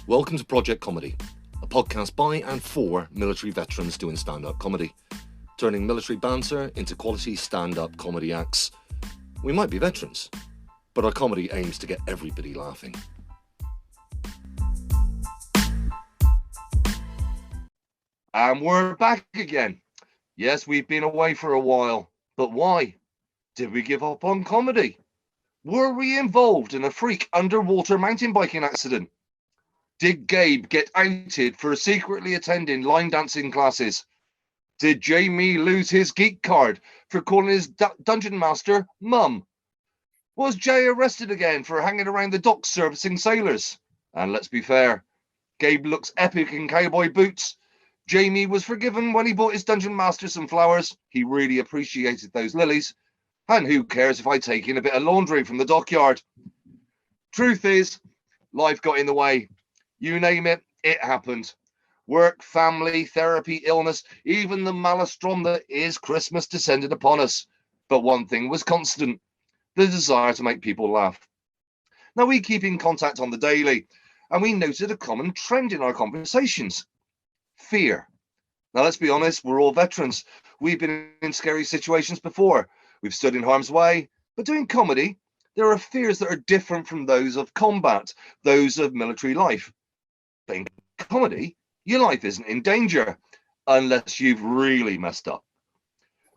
Welcome to Project Comedy, a podcast by and for military veterans doing stand-up comedy, turning military banter into quality stand-up comedy acts. We might be veterans, but our comedy aims to get everybody laughing. And we're back again. Yes, we've been away for a while, but why? Did we give up on comedy? Were we involved in a freak underwater mountain biking accident? Did Gabe get outed for secretly attending line dancing classes? Did Jamie lose his geek card for calling his dungeon master mum? Was Jay arrested again for hanging around the docks servicing sailors? And let's be fair, Gabe looks epic in cowboy boots. Jamie was forgiven when he bought his dungeon master some flowers. He really appreciated those lilies. And who cares if I take in a bit of laundry from the dockyard? Truth is, life got in the way. You name it, it happened. Work, family, therapy, illness, even the maelstrom that is Christmas descended upon us. But one thing was constant, the desire to make people laugh. Now, we keep in contact on the daily, and we noted a common trend in our conversations: fear. Now, let's be honest, we're all veterans. We've been in scary situations before. We've stood in harm's way, but doing comedy, there are fears that are different from those of combat, those of military life. But in comedy, your life isn't in danger unless you've really messed up.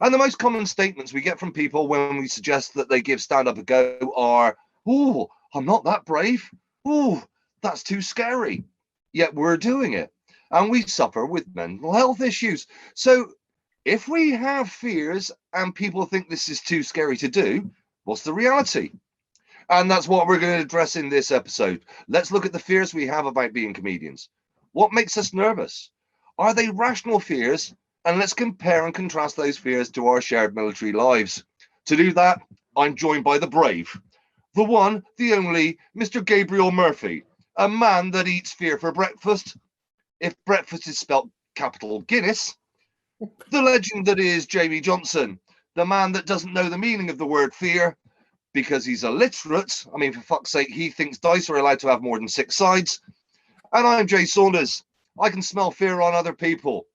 And the most common statements we get from people when we suggest that they give stand-up a go are, "Oh, I'm not that brave. Oh, that's too scary." Yet we're doing it. And we suffer with mental health issues. So if we have fears and people think this is too scary to do, what's the reality? And that's what we're going to address in this episode. Let's look at the fears we have about being comedians. What makes us nervous? Are they rational fears? And let's compare and contrast those fears to our shared military lives. To do that, I'm joined by the brave, the one, the only, Mr. Gabriel Murphy, a man that eats fear for breakfast, if breakfast is spelt capital Guinness. The legend that is Jamie Johnson, the man that doesn't know the meaning of the word fear, because he's illiterate. I mean, for fuck's sake, he thinks dice are allowed to have more than 6 sides. And I'm Jay Saunders. I can smell fear on other people,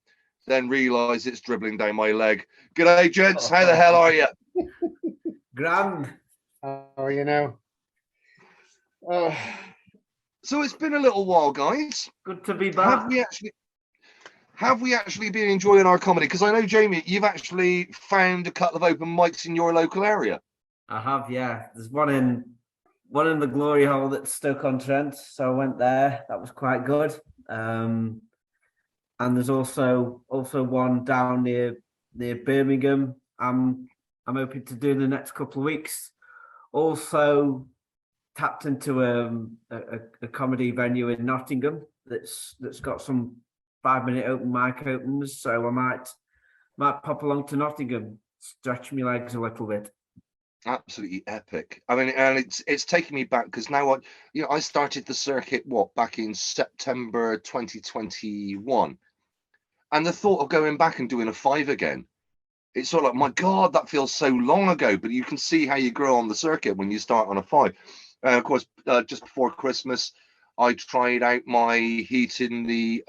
then realise it's dribbling down my leg. G'day, gents. How the hell are you? Grand. How are you now? So it's been a little while, guys. Good to be back. Have we actually been enjoying our comedy? Because I know, Jamie, you've actually found a couple of open mics in your local area. I have, yeah. There's one in the Glory Hole at Stoke-on-Trent, so I went there. That was quite good. And there's also one down near Birmingham. I'm hoping to do in the next couple of weeks. Also tapped into a comedy venue in Nottingham that's got some 5-minute open mic opens, so I might pop along to Nottingham, stretch my legs a little bit. Absolutely epic. I mean, and it's taking me back because now I started the circuit back in September 2021, and the thought of going back and doing a 5 again, it's sort of like, my God, that feels so long ago. But you can see how you grow on the circuit when you start on a 5. Of course, just before Christmas, I tried out my heat in the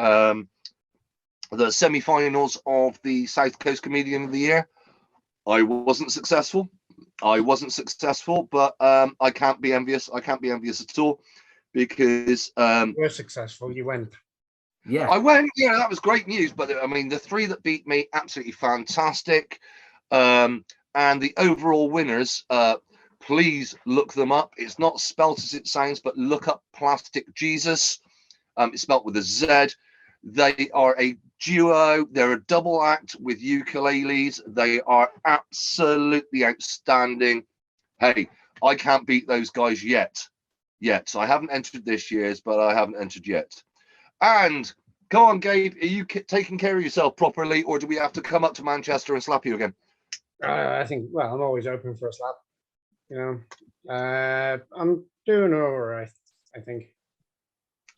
semi-finals of the South Coast Comedian of the Year. I wasn't successful, but I can't be envious. I can't be envious at all because you were successful. You went. Yeah, I went. Yeah, that was great news. But I mean, the 3 that beat me, absolutely fantastic. And the overall winners, please look them up. It's not spelt as it sounds, but look up Plastic Jesus. It's spelt with a Z. They are a duo. They're a double act with ukuleles. They are absolutely outstanding. Hey, I can't beat those guys yet. I haven't entered this year's, but I haven't entered yet. And come on, Gabe, are you taking care of yourself properly, or do we have to come up to Manchester and slap you again? I think, well, I'm always open for a slap. You know, I'm doing all right, I think.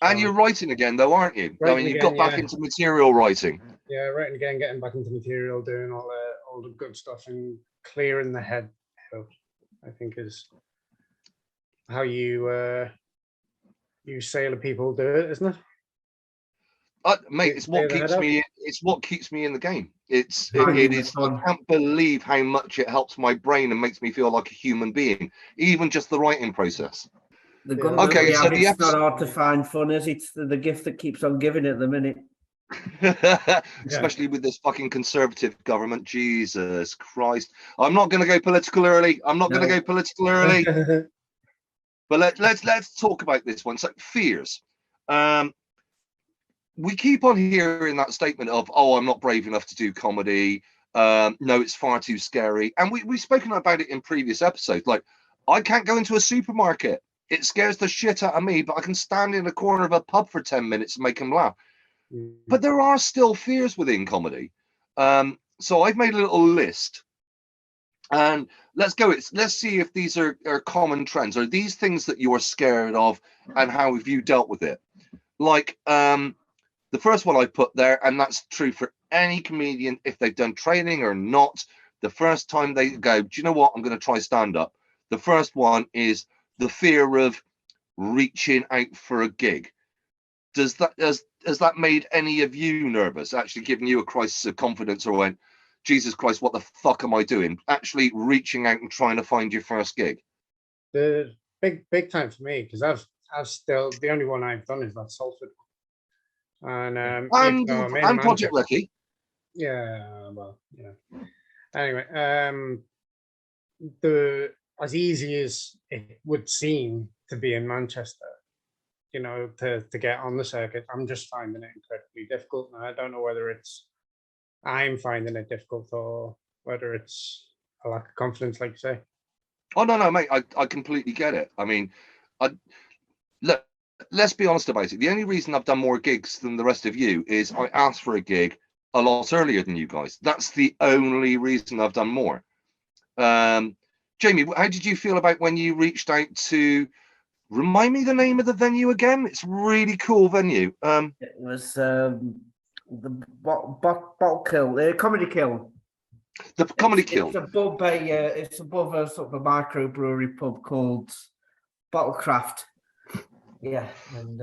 And you're writing again, though, aren't you? I mean, you've got back into material writing. Yeah, writing again, getting back into material, doing all the good stuff, and clearing the head out, I think, is how you you sailor people do it, isn't it? Mate, it's what Clear the head keeps up. me. It's what keeps me in the game. It Finding the is. I fun. can't believe how much it helps my brain and makes me feel like a human being, even just the writing process. The Yeah. government Okay, we so have, the it's not episode, hard to find fun, is it? It's the gift that keeps on giving at the minute. especially with this fucking conservative government. Jesus Christ! I'm not going to go political early. I'm not going to No. go political early. But let's talk about this one. So fears. We keep on hearing that statement of, "Oh, I'm not brave enough to do comedy. No, it's far too scary." And we've spoken about it in previous episodes. Like, I can't go into a supermarket. It scares the shit out of me, but I can stand in a corner of a pub for 10 minutes and make them laugh. But there are still fears within comedy. So I've made a little list. And let's go. Let's see if these are common trends. Are these things that you're scared of, and how have you dealt with it? Like, the first one I put there, and that's true for any comedian, if they've done training or not, the first time they go, do you know what? I'm going to try stand up. The first one is the fear of reaching out for a gig. Has that made any of you nervous? Actually giving you a crisis of confidence, or went, Jesus Christ, what the fuck am I doing? Actually reaching out and trying to find your first gig. The big time for me, because I've still, the only one I've done is that Salford one. And even though I'm in And Project Manchester, Recce. yeah, well, yeah. Anyway, the as easy as it would seem to be in Manchester, you know, to get on the circuit, I'm just finding it incredibly difficult. And I don't know whether it's I'm finding it difficult or whether it's a lack of confidence, like you say. Oh no, mate, I completely get it. I mean, look, let's be honest about it. The only reason I've done more gigs than the rest of you is I asked for a gig a lot earlier than you guys. That's the only reason I've done more. Jamie, how did you feel about when you reached out to, remind me the name of the venue again? It's a really cool venue. It was the bottle kill, the comedy kill. The Comedy It's Kill. it's above a sort of a microbrewery pub called Bottlecraft. Yeah, and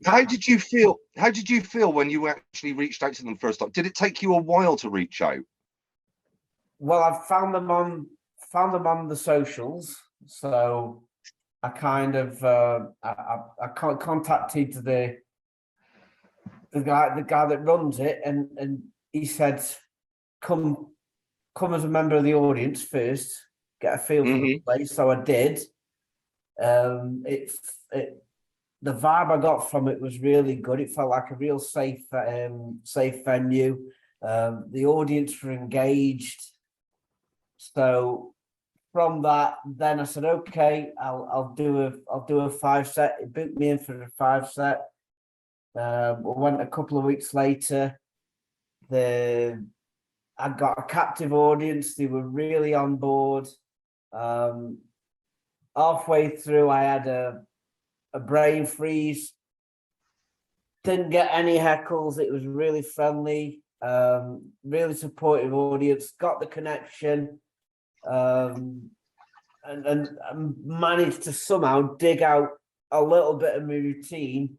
How did you feel? How did you feel when you actually reached out to them first time? Did it take you a while to reach out? well, I found them on the socials, so I kind of I contacted the guy that runs it, and he said, come as a member of the audience first, get a feel for the place. So I did. The vibe I got from it was really good. It felt like a real safe venue. The audience were engaged. So from that, then I said, okay, I'll do a 5-set. It booked me in for a 5-set. Went a couple of weeks later. I got a captive audience. They were really on board. Halfway through, I had a brain freeze. Didn't get any heckles. It was really friendly, really supportive audience. Got the connection, and managed to somehow dig out a little bit of my routine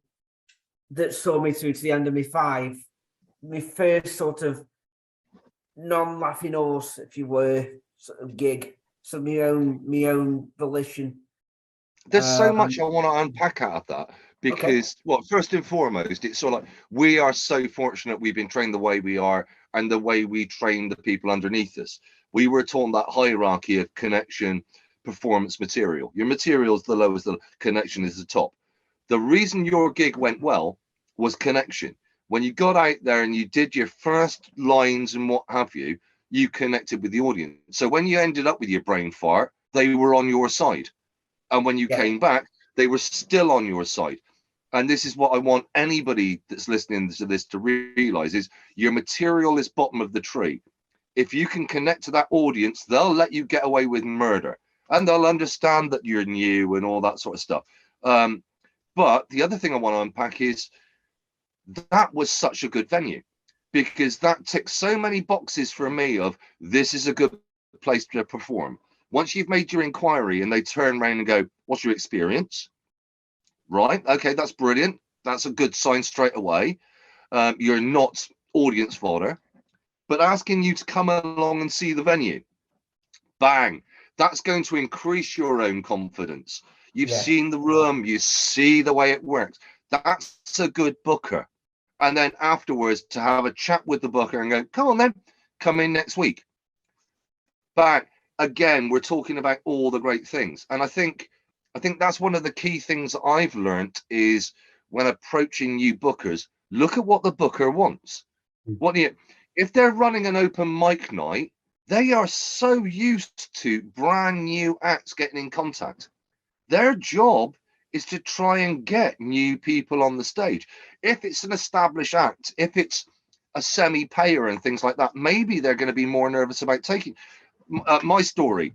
that saw me through to the end of my first sort of non-laughing horse, if you were, sort of gig. So my own volition. There's so much I want to unpack out of that, because, well, first and foremost, it's sort of like we are so fortunate we've been trained the way we are, and the way we train the people underneath us. We were taught that hierarchy of connection, performance, material. Your material is the lowest, the connection is the top. The reason your gig went well was connection. When you got out there and you did your first lines and what have you, you connected with the audience. So when you ended up with your brain fart, they were on your side. And when you came back, they were still on your side. And this is what I want anybody that's listening to this to realize is your material is bottom of the tree. If you can connect to that audience, they'll let you get away with murder, and they'll understand that you're new and all that sort of stuff. But the other thing I want to unpack is that was such a good venue, because that ticks so many boxes for me of this is a good place to perform. Once you've made your inquiry and they turn around and go, what's your experience? Right. Okay, that's brilliant. That's a good sign straight away. You're not audience fodder, but asking you to come along and see the venue, bang, that's going to increase your own confidence. You've Yeah. seen the room, you see the way it works. That's a good booker. And then afterwards, to have a chat with the booker and go, come on then, come in next week. But again, we're talking about all the great things. And I think that's one of the key things that I've learned is when approaching new bookers, look at what the booker wants. What do you, if they're running an open mic night, they are so used to brand new acts getting in contact. Their job is to try and get new people on the stage. If it's an established act, if it's a semi-payer and things like that, maybe they're going to be more nervous about taking. My story.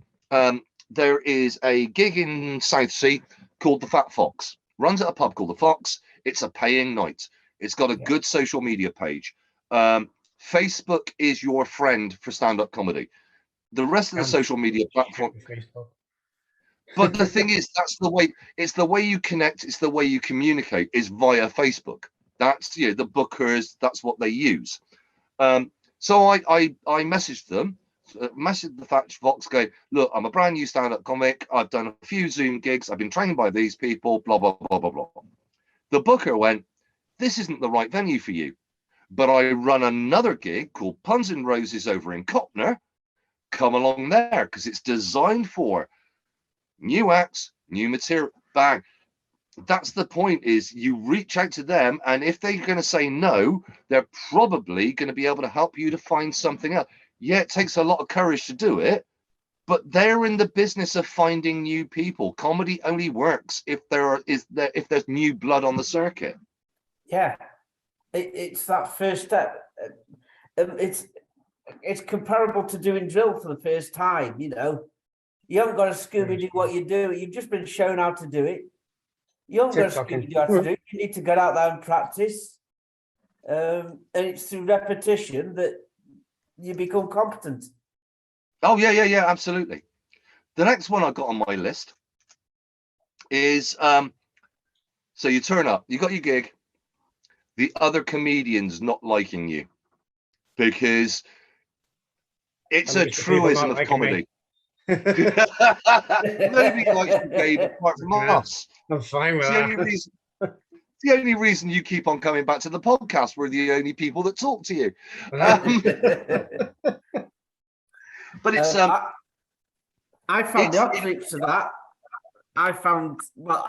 There is a gig in Southsea called the Fat Fox. Runs at a pub called the Fox. It's a paying night. It's got a good social media page. Facebook is your friend for stand-up comedy. The rest of the social media platform. Facebook. But the thing is, that's the way. It's the way you connect. It's the way you communicate. Is via Facebook. That's the bookers. That's what they use. So I messaged them, messaged the Fat Fox, going, look, I'm a brand new stand-up comic. I've done a few Zoom gigs. I've been trained by these people. Blah blah blah blah blah. The booker went, this isn't the right venue for you. But I run another gig called Puns and Roses over in Copner. Come along there because it's designed for new acts, new material. Bang. That's the point, is you reach out to them, and if they're going to say no, they're probably going to be able to help you to find something else. Yeah, it takes a lot of courage to do it, but they're in the business of finding new people. Comedy only works if if there's new blood on the circuit. Yeah, it's that first step. It's comparable to doing drill for the first time. You haven't got to Scooby do what you do. You've just been shown how to do it. You haven't got to Scooby do how to do it. You need to get out there and practice. And it's through repetition that you become competent. Oh yeah, absolutely. The next one I got on my list is so you turn up, you got your gig, the other comedians not liking you because it's a truism of comedy. Nobody likes you, Gabe, apart from us. I'm fine with that. The only reason you keep on coming back to the podcast, we're the only people that talk to you. But it's I found the opposite to that. I found, well,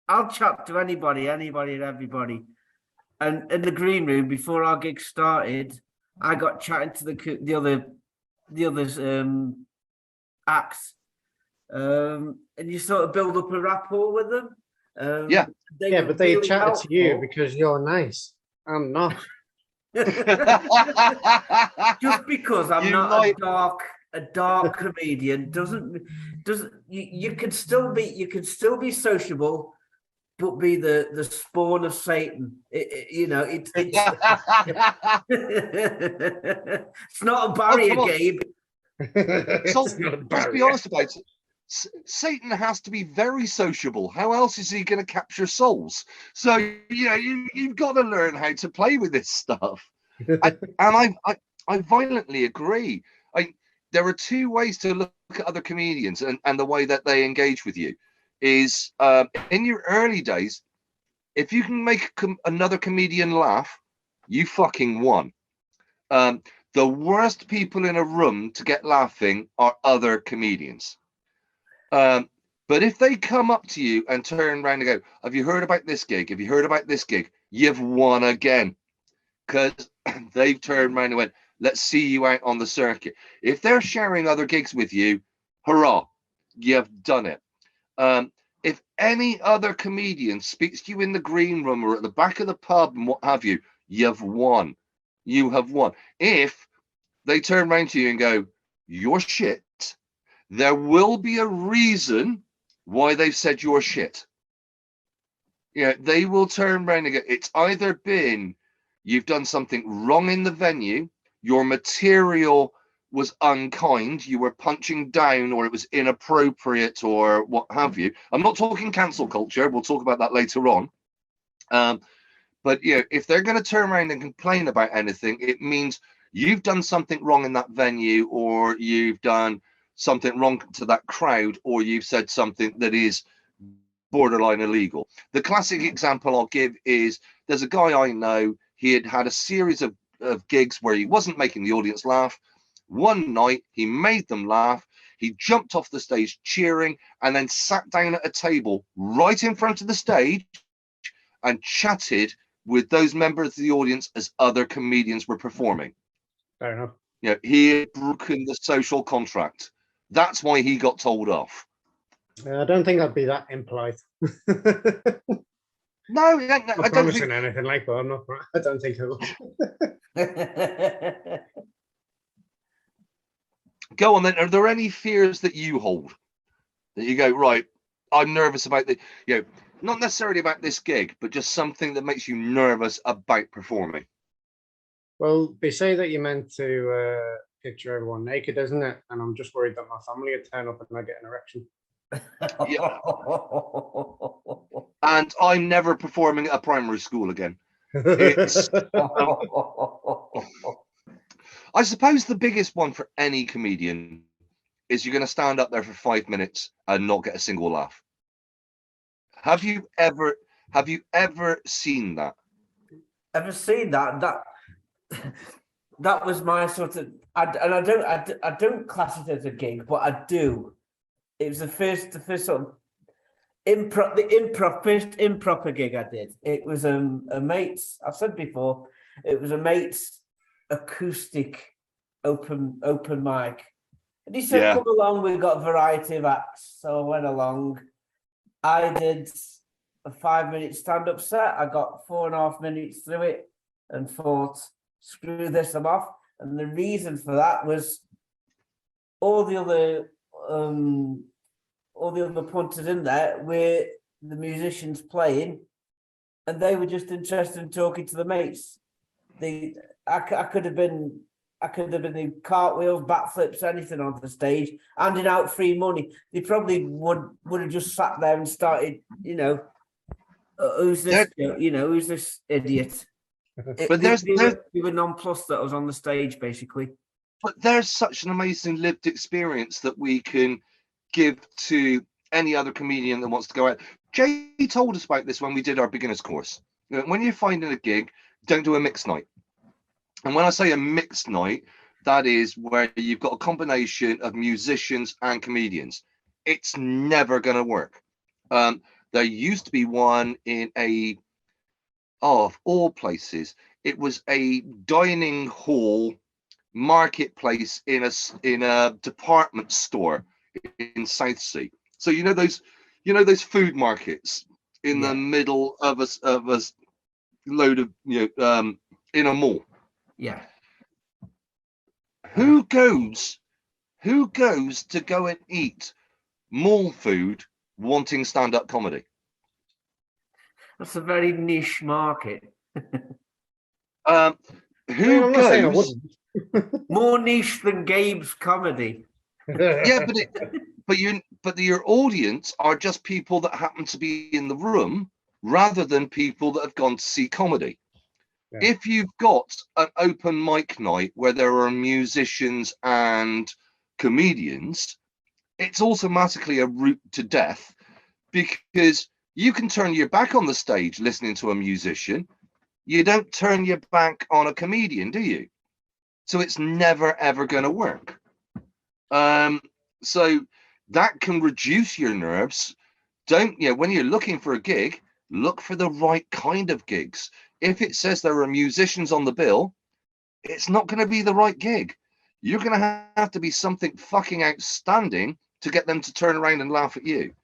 I'll chat to anybody and everybody. And in the green room before our gig started, I got chatting to the others acts, and you sort of build up a rapport with them. But they really chat to you because you're nice. I'm not. Just because I'm not a dark comedian doesn't you can still be sociable, but be the spawn of Satan. It's it's not a barrier, Gabe. So, let's be honest about it. Satan has to be very sociable. How else is he going to capture souls? So you've got to learn how to play with this stuff. I violently agree. There are two ways to look at other comedians and the way that they engage with you. Is in your early days, if you can make another comedian laugh, you fucking won. The worst people in a room to get laughing are other comedians. But if they come up to you and turn around and go, have you heard about this gig? Have you heard about this gig? You've won again. Because they've turned around and went, let's see you out on the circuit. If they're sharing other gigs with you, hurrah, you've done it. If any other comedian speaks to you in the green room or at the back of the pub and what have you, you've won. You have won. If they turn around to you and go, you're shit, there will be a reason why they've said you're shit. They will turn around and go, it's either been you've done something wrong in the venue, your material was unkind, you were punching down, or it was inappropriate, or what have you. I'm not talking cancel culture. We'll talk about that later on. But if they're going to turn around and complain about anything, it means you've done something wrong in that venue, or you've done something wrong to that crowd, or you've said something that is borderline illegal. The classic example I'll give is there's a guy I know. He had a series of gigs where he wasn't making the audience laugh. One night he made them laugh. He jumped off the stage cheering and then sat down at a table right in front of the stage and chatted with those members of the audience as other comedians were performing. Fair enough. He had broken the social contract. That's why he got told off. I don't think I'd be that impolite. No, I'm I not don't promising think. anything like that. I don't think I will. Go on then. Are there any fears that you hold that you go, right, I'm nervous about not necessarily about this gig, but just something that makes you nervous about performing? Well, they say that you're meant to picture everyone naked, isn't it? And I'm just worried that my family would turn up and I get an erection. And I'm never performing at a primary school again. It's, I suppose the biggest one for any comedian is you're going to stand up there for 5 minutes and not get a single laugh. Have you ever seen that? Ever seen that? That was my sort of, I don't class it as a gig, but I do. It was the first sort of first improper gig I did. It was a mate's. I've said before, it was a mate's acoustic open mic, and he said, "Come along, we've got a variety of acts." So I went along. I did a 5-minute stand-up set. I got 4.5 minutes through it, and thought, "Screw this, I'm off." And the reason for that was all the other punters in there were the musicians playing, and they were just interested in talking to the mates. I could have been in cartwheels, backflips, anything on the stage, handing out free money. They probably would have just sat there and started, who's this? Who's this idiot? But they were nonplussed that I was on the stage, basically. But there's such an amazing lived experience that we can give to any other comedian that wants to go out. Jay told us about this when we did our beginners course. When you're finding a gig, don't do a mixed night. And when I say a mixed night, that is where you've got a combination of musicians and comedians. It's never going to work. There used to be one in of all places, it was a dining hall marketplace in a department store in Southsea. So those food markets in the middle of a load of in a mall. Yeah. Who goes to go and eat mall food wanting stand-up comedy? That's a very niche market. Who goes more niche than Gabe's comedy? Yeah, but your audience are just people that happen to be in the room rather than people that have gone to see comedy. Yeah. If you've got an open mic night where there are musicians and comedians, it's automatically a route to death, because you can turn your back on the stage listening to a musician. You don't turn your back on a comedian, do you? So it's never, ever going to work. So that can reduce your nerves. When you're looking for a gig, look for the right kind of gigs. If it says there are musicians on the bill, it's not going to be the right gig. You're going to have to be something fucking outstanding to get them to turn around and laugh at you.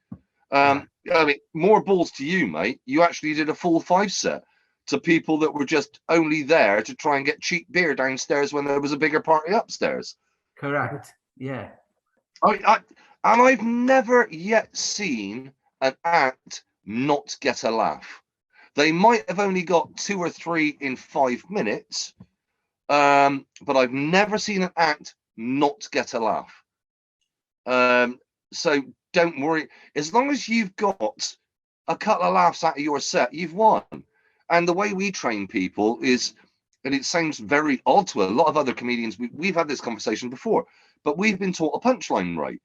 I mean, more balls to you, mate. You actually did a full 5 set to people that were just only there to try and get cheap beer downstairs when there was a bigger party upstairs. Correct. Yeah. I've never yet seen an act not get a laugh. They might have only got 2 or 3 in 5 minutes, but I've never seen an act not get a laugh. So don't worry. As long as you've got a couple of laughs out of your set, you've won. And the way we train people is, and it sounds very odd to a lot of other comedians, we've had this conversation before, but we've been taught a punchline rate.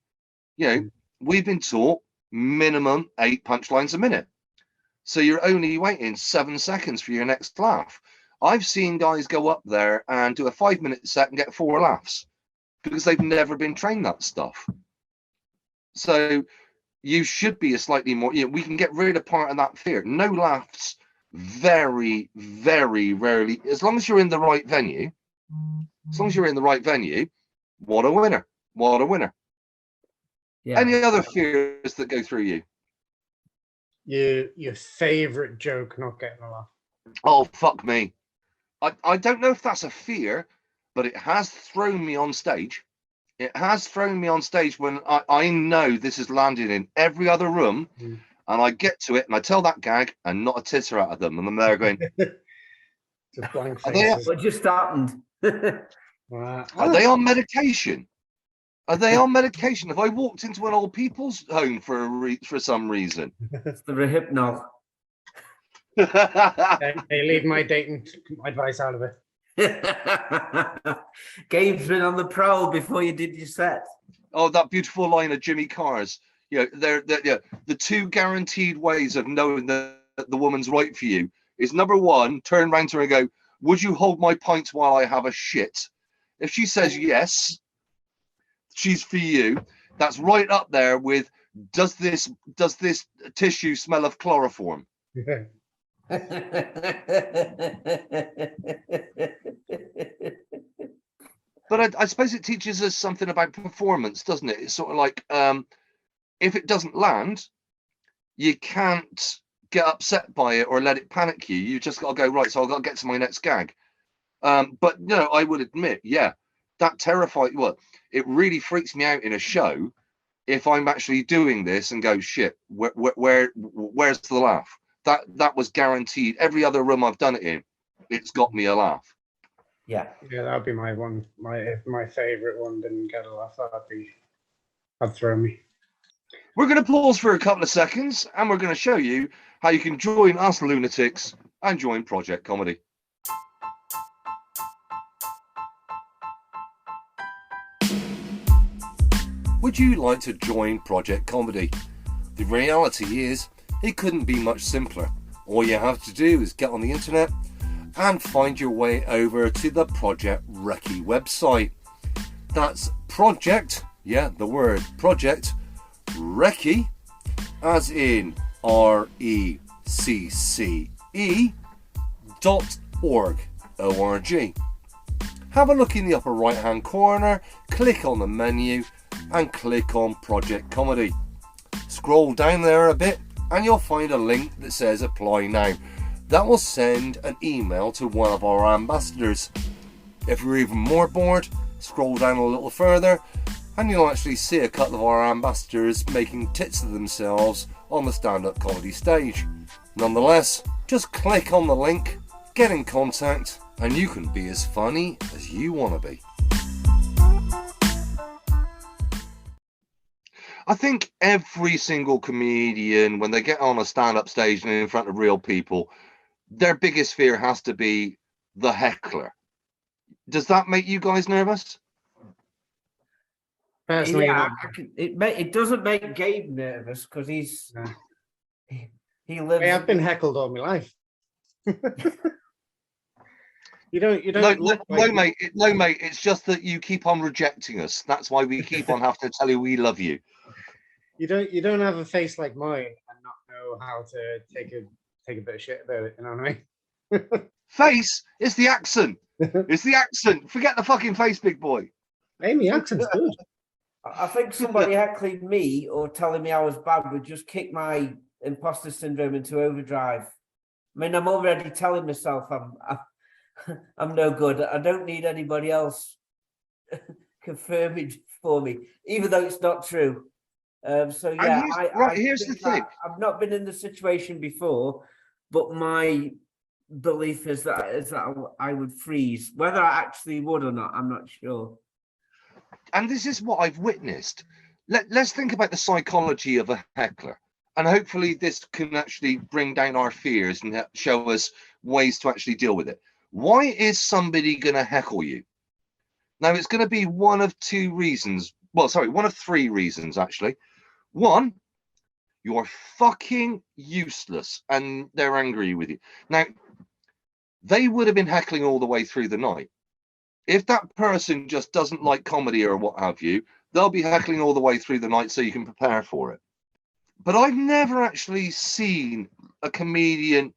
You know, we've been taught minimum 8 punchlines a minute. So you're only waiting 7 seconds for your next laugh. I've seen guys go up there and do a 5-minute set and get 4 laughs because they've never been trained that stuff. So you should be a slightly more, you know, we can get rid of part of that fear. No laughs very, very rarely, as long as you're in the right venue. As long as you're in the right venue, what a winner. What a winner. Yeah. Any other fears that go through you? Your favorite joke not getting a laugh. Oh, fuck me. I don't know if that's a fear, but it has thrown me on stage. It has thrown me on stage when I know this is landing in every other room, and I get to it and I tell that gag and not a titter out of them. And I'm there going, Just blank Are they- faces. What just happened? are they on medication? Are they on medication? Have I walked into an old people's home for some reason? It's the Rehypnol. They leave my dating advice out of it. Gabe's been on the prowl before you did your set. Oh, that beautiful line of Jimmy Carr's. You know, the 2 guaranteed ways of knowing that the woman's right for you is, number 1, turn around to her and go, would you hold my pints while I have a shit? If she says yes, she's for you. That's right up there with, does this tissue smell of chloroform? But I suppose it teaches us something about performance, doesn't it? It's sort of like, if it doesn't land, you can't get upset by it or let it panic you. You just got to go, right, so I've got to get to my next gag. But no, I would admit, yeah, that terrified, well, it really freaks me out in a show if I'm actually doing this and go, shit, where's the laugh? That was guaranteed. Every other room I've done it in, it's got me a laugh. Yeah. Yeah, that'd be my one. If my favorite one didn't get a laugh, that'd throw me. We're going to pause for a couple of seconds and we're going to show you how you can join us lunatics and join Project Comedy. Would you like to join Project Comedy? The reality is, it couldn't be much simpler. All you have to do is get on the internet and find your way over to the Project Recce website. That's Project, yeah, the word Project Recce, as in RECCE.org. O-R-G. Have a look in the upper right hand corner, click on the menu and click on Project Comedy. Scroll down there a bit and you'll find a link that says apply now. That will send an email to one of our ambassadors. If you're even more bored, scroll down a little further and you'll actually see a couple of our ambassadors making tits of themselves on the stand-up comedy stage. Nonetheless, just click on the link, get in contact, and you can be as funny as you want to be. I think every single comedian, when they get on a stand-up stage and in front of real people, their biggest fear has to be the heckler. Does that make you guys nervous? Personally, Yeah, not. it doesn't make Gabe nervous because he's No. he lives. I've been heckled all my life. You don't No, look like mate. No, mate. It's just that you keep on rejecting us. That's why we keep on having to tell you we love you. you don't have a face like mine and not know how to take a bit of shit about it. You know what I mean? Face, it's the accent. It's the accent. Forget the fucking face, big boy. Amy, accent's good. I think somebody heckling me or telling me I was bad would just kick my imposter syndrome into overdrive. I mean, I'm already telling myself I'm no good. I don't need anybody else confirming for me, even though it's not true. So yeah, here's the thing. I've not been in the situation before, but my belief is that I would freeze. Whether I actually would or not, I'm not sure. and this is what I've witnessed. Let's think about the psychology of a heckler. And hopefully this can actually bring down our fears and show us ways to actually deal with it. Why is somebody going to heckle you? Now, it's going to be one of two reasons. Well, sorry, one of three reasons, actually. One, you're fucking useless and they're angry with you. Now, they would have been heckling all the way through the night. If that person just doesn't like comedy or what have you, they'll be heckling all the way through the night so you can prepare for it. But I've never actually seen a comedian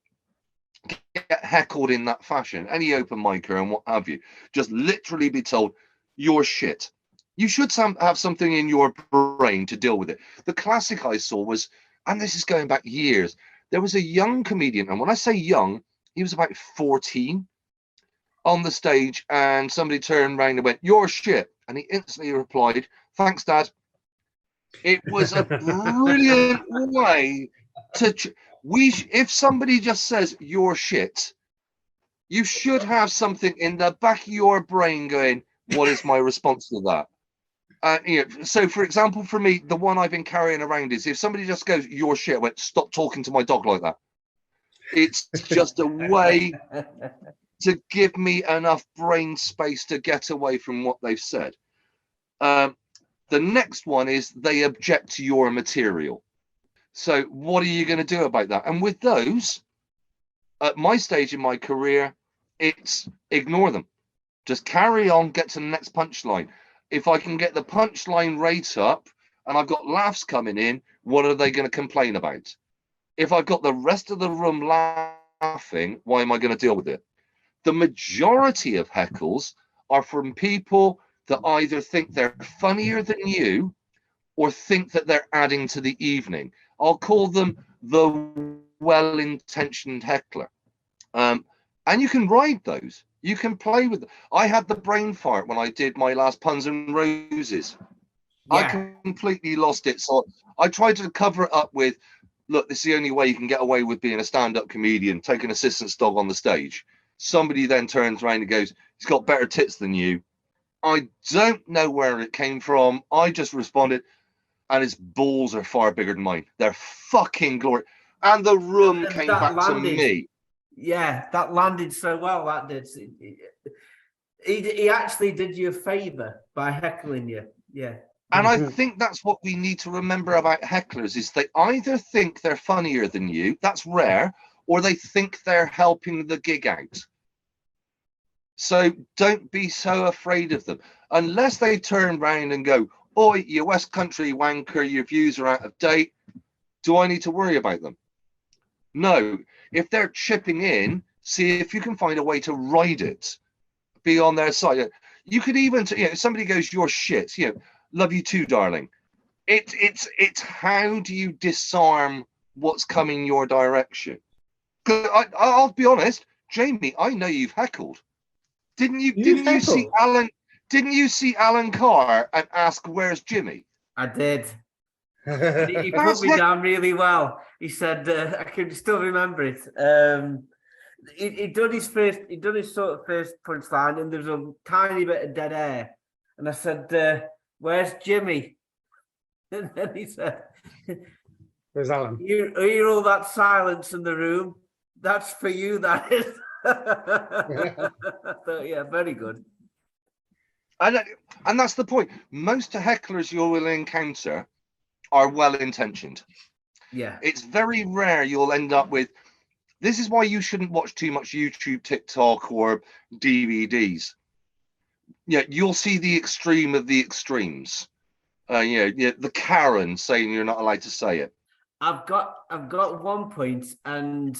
get heckled in that fashion, any open micer and what have you, just literally be told, you're shit. You should have something in your brain to deal with it. The classic I saw was, and this is going back years, there was a young comedian, and when I say young, he was about 14 on the stage, and somebody turned around and went, you're shit. And he instantly replied, thanks, Dad. It was a brilliant way to. If somebody just says you're shit, you should have something in the back of your brain going, what is my response to that? So, for example, for me, the one I've been carrying around is if somebody just goes, you're shit, I went, stop talking to my dog like that. It's just a way to give me enough brain space to get away from what they've said. The next one is they object to your material. So what are you going to do about that? And with those, at my stage in my career, it's ignore them. Just carry on, get to the next punchline. If I can get the punchline rate up and I've got laughs coming in, what are they going to complain about? If I've got the rest of the room laughing, why am I going to deal with it? The majority of heckles are from people that either think they're funnier than you or think that they're adding to the evening. I'll call them the well-intentioned heckler. And you can ride those. You can play with them. I had the brain fart when I did my last Puns and Roses. Yeah. I completely lost it. So I tried to cover it up with, look, this is the only way you can get away with being a stand-up comedian, take an assistant's dog on the stage. Somebody then turns around and goes, he's got better tits than you. I don't know where it came from. I just responded, and his balls are far bigger than mine. They're fucking glorious. And the room came back to me. Yeah, that landed so well. That did. He actually did you a favor by heckling you. Yeah. And I think that's what we need to remember about hecklers is they either think they're funnier than you, that's rare, or they think they're helping the gig out. So don't be so afraid of them. Unless they turn around and go, oi, you West Country wanker, your views are out of date. Do I need to worry about them? No. If they're chipping in, see if you can find a way to ride it. Be on their side. You could even, if somebody goes, you're shit, love you too, darling. It's how do you disarm what's coming your direction? Because I'll be honest, Jamie, I know you've heckled. Didn't you see Alan? Didn't you see Alan Carr and ask where's Jimmy? I did. He put me down really well. He said, I can still remember it. He done his sort of first punchline, and there was a tiny bit of dead air. And I said, where's Jimmy? And then he said, where's Alan? You hear all that silence in the room? That's for you, that is. So, yeah, very good. And that's the point. Most hecklers you will encounter are well-intentioned. Yeah. It's very rare you'll end up with, this is why you shouldn't watch too much YouTube, TikTok, or DVDs. Yeah, you'll see the extreme of the extremes. The Karen saying you're not allowed to say it. I've got one point, and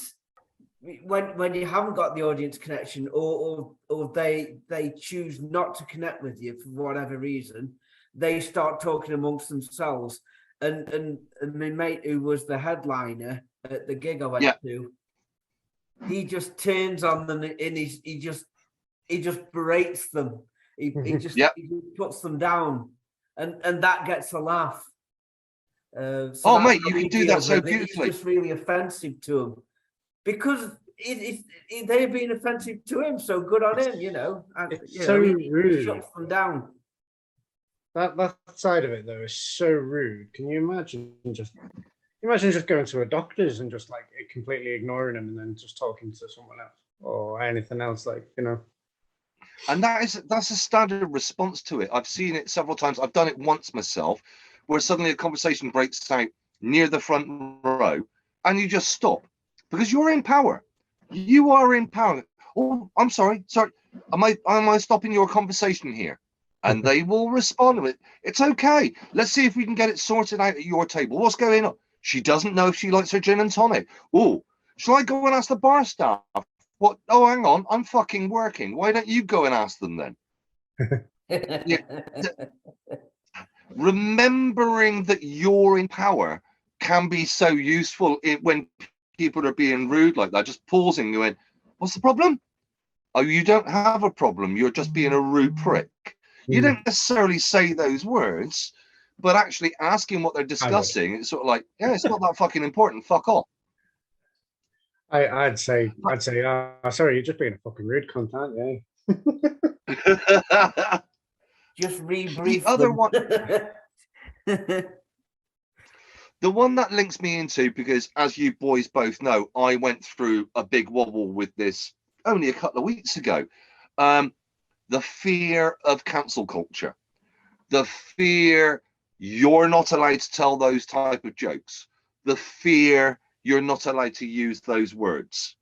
when you haven't got the audience connection, or they choose not to connect with you for whatever reason, they start talking amongst themselves. And my mate who was the headliner at the gig I went to, he just turns on them and he just berates them. He just puts them down, and that gets a laugh. So mate, you can do that so beautifully. It's just really offensive to him because they're being offensive to him. So good on him, It's so rude. He shuts them down. that side of it though is so rude. Can you imagine just going to a doctor's and just like completely ignoring him and then just talking to someone else or anything else, like, you know? And that's a standard response to it. I've seen it several times. I've done it once myself, where suddenly a conversation breaks out near the front row, and you just stop because you're in power. You are in power. Oh, I'm sorry. Am I stopping your conversation here? And they will respond to it. It's okay. Let's see if we can get it sorted out at your table. What's going on? She doesn't know if she likes her gin and tonic. Oh, shall I go and ask the bar staff? What? Oh, hang on. I'm fucking working. Why don't you go and ask them then? Remembering that you're in power can be so useful when people are being rude like that. Just pausing, going, "What's the problem?" Oh, you don't have a problem. You're just being a rude prick. You don't necessarily say those words, but actually asking what they're discussing, it's sort of like, yeah, it's not that fucking important. Fuck off. I'd say, sorry, you're just being a fucking rude cunt, aren't you? Just rebrief The other them. one, the one that links me into, because as you boys both know, I went through a big wobble with this only a couple of weeks ago. The fear of cancel culture, the fear you're not allowed to tell those type of jokes, the fear you're not allowed to use those words.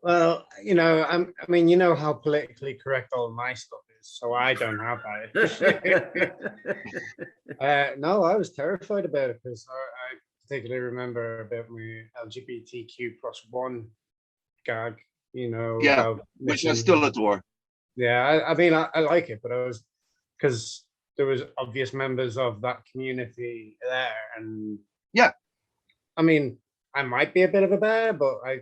Well, you know, I mean, you know how politically correct all my stuff is, so I don't have that. No, I was terrified about it because I particularly remember about my LGBTQ+1 gag, you know, Yeah, about which I still adore. Yeah, I mean, I like it, but I was, because there was obvious members of that community there, and yeah, I mean, I might be a bit of a bear, but I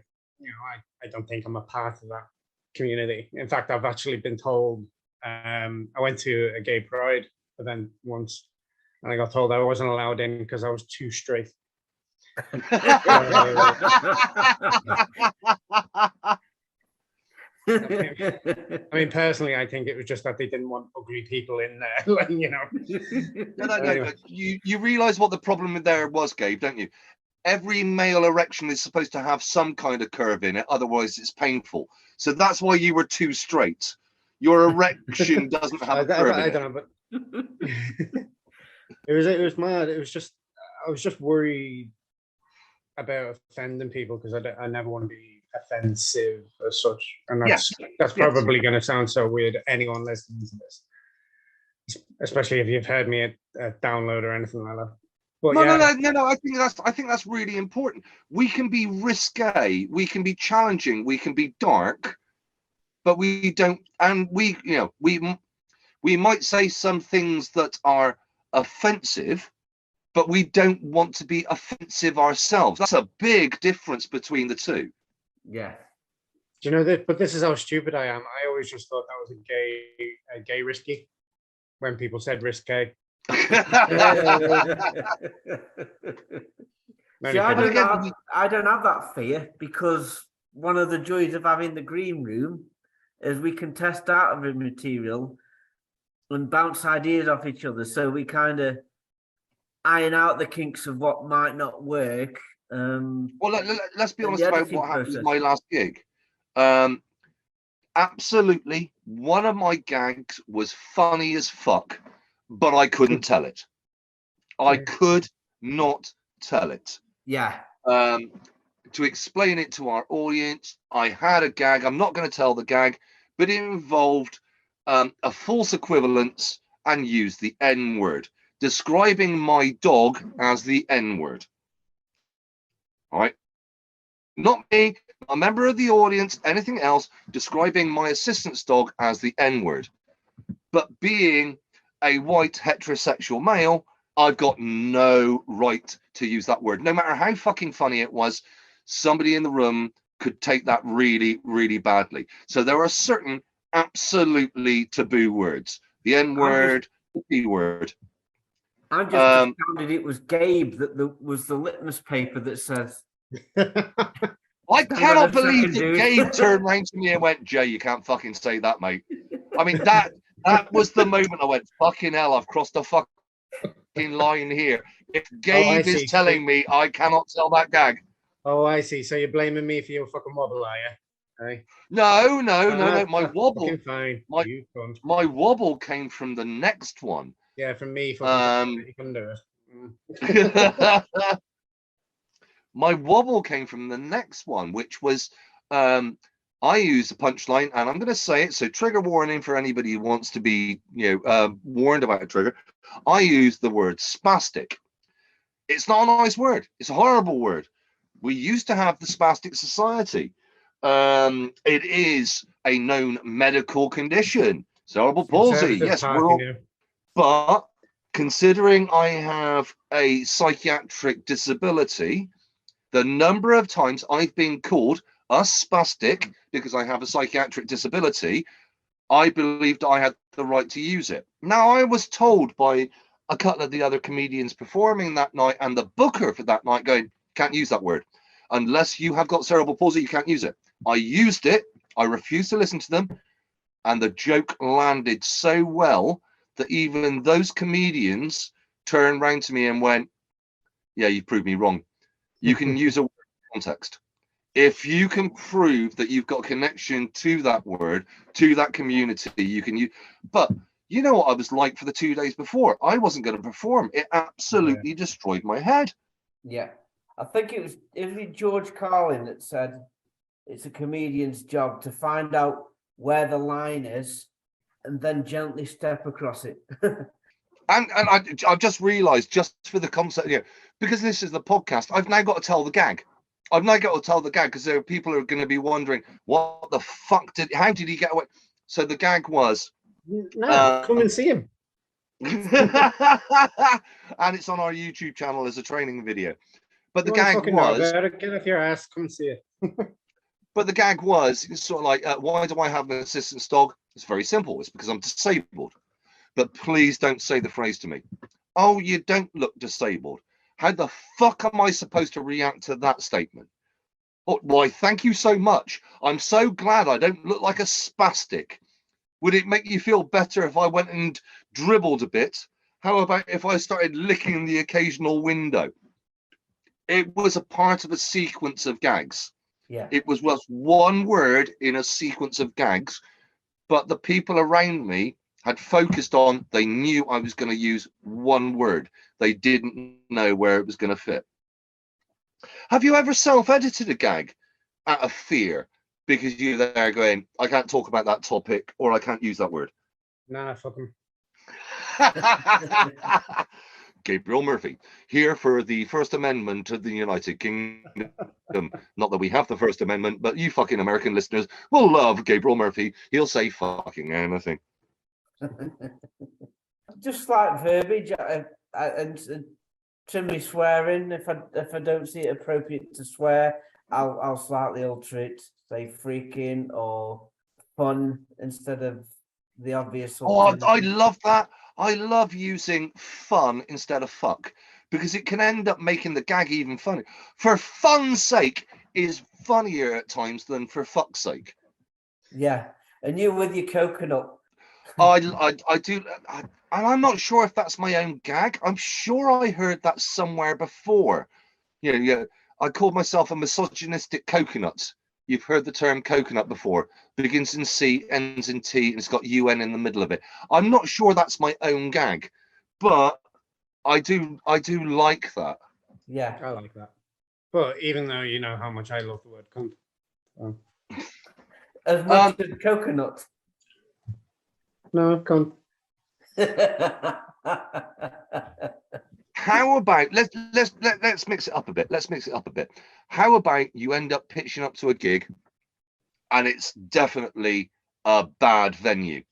don't think I'm a part of that community. In fact, I've actually been told, I went to a gay pride event once, and I got told I wasn't allowed in because I was too straight. I mean, personally, I think it was just that they didn't want ugly people in there, like, you know. No. You realise what the problem there was, Gabe, don't you? Every male erection is supposed to have some kind of curve in it, otherwise it's painful. So that's why you were too straight. Your erection doesn't have a curve in it. I don't know, but it was mad. It was just, I was just worried about offending people because I never want to be offensive as such, and that's probably going to sound so weird to anyone listening to this, especially if you've heard me at download or anything like that. But no. I think that's really important. We can be risque, we can be challenging, we can be dark, but we don't. And we might say some things that are offensive, but we don't want to be offensive ourselves. That's a big difference between the two. Yeah. Do you know that? But this is how stupid I am. I always just thought that was a gay risky when people said risque. See, I don't have that fear, because one of the joys of having the green room is we can test out of the material and bounce ideas off each other, so we kind of iron out the kinks of what might not work. Well, let's be honest about what happened process. at my last gig. Absolutely, one of my gags was funny as fuck, but I couldn't tell it. I could not tell it. Yeah. To explain it to our audience, I had a gag. I'm not going to tell the gag, but it involved a false equivalence and used the N-word, describing my dog as the N-word. All right. Not me, a member of the audience, anything else, describing my assistant's dog as the N-word. But being a white heterosexual male, I've got no right to use that word. No matter how fucking funny it was, somebody in the room could take that really, really badly. So there are certain absolutely taboo words. The N-word, the P-word. I'm just astounded it was Gabe that was the litmus paper that says. I cannot believe that Gabe turned around to me and went, "Jay, you can't fucking say that, mate." I mean, that That was the moment I went, fucking hell, I've crossed a fucking line here. If Gabe is see. telling me I cannot tell that gag. Oh, I see. So you're blaming me for your fucking wobble, are you? Hey. No. My That's wobble, fucking fine. my- You cunt. my wobble came from the next one. Yeah, from me fucking you can do it. My wobble came from the next one, which was I used a punchline, and I'm going to say it. So, trigger warning for anybody who wants to be, warned about a trigger. I used the word spastic. It's not a nice word. It's a horrible word. We used to have the Spastic Society. It is a known medical condition, cerebral palsy. Conservative Yes, Party we're all, now. but considering I have a psychiatric disability, the number of times I've been called a spastic because I have a psychiatric disability, I believed I had the right to use it. Now, I was told by a couple of the other comedians performing that night and the booker for that night going, can't use that word. Unless you have got cerebral palsy, you can't use it. I used it. I refused to listen to them. And the joke landed so well that even those comedians turned around to me and went, yeah, you proved me wrong. You can use a word in context. If you can prove that you've got a connection to that word, to that community, you can use. But you know what I was like for the 2 days before? I wasn't going to perform. It absolutely destroyed my head. Yeah. I think it was George Carlin that said it's a comedian's job to find out where the line is and then gently step across it. And I've just realised, just for the concept, because this is the podcast, I've now got to tell the gag. I've now got to tell the gag because there are people who are going to be wondering, what the fuck how did he get away? So the gag was... No, come and see him. And it's on our YouTube channel as a training video. But the You wanna gag fucking know was... about it, get off your ass, come see it. But the gag was sort of like, why do I have an assistance dog? It's very simple. It's because I'm disabled. But please don't say the phrase to me. Oh, you don't look disabled. How the fuck am I supposed to react to that statement? Oh, why, thank you so much. I'm so glad I don't look like a spastic. Would it make you feel better if I went and dribbled a bit? How about if I started licking the occasional window? It was a part of a sequence of gags. Yeah. It was one word in a sequence of gags, but the people around me had focused on, they knew I was going to use one word. They didn't know where it was going to fit. Have you ever self-edited a gag out of fear because you're there going, I can't talk about that topic or I can't use that word? Nah, fuck him. Gabriel Murphy, here for the First Amendment of the United Kingdom. Not that we have the First Amendment, but you fucking American listeners will love Gabriel Murphy. He'll say fucking anything. Just like verbiage and trim me swearing. If I don't see it appropriate to swear, I'll slightly alter it, say freaking or fun instead of the obvious. Oh, I love that. I love using fun instead of fuck because it can end up making the gag even funnier. For fun's sake is funnier at times than for fuck's sake. Yeah, and you with your coconut. I do, and I'm not sure if that's my own gag. I'm sure I heard that somewhere before. I called myself a misogynistic coconut. You've heard the term coconut before. Begins in C, ends in T, and it's got UN in the middle of it. I'm not sure that's my own gag, but I do like that. Yeah, I like that. But even though you know how much I love the word cunt. as much as coconut. No, cunt. How about let's mix it up a bit. Let's mix it up a bit. How about you end up pitching up to a gig and it's definitely a bad venue?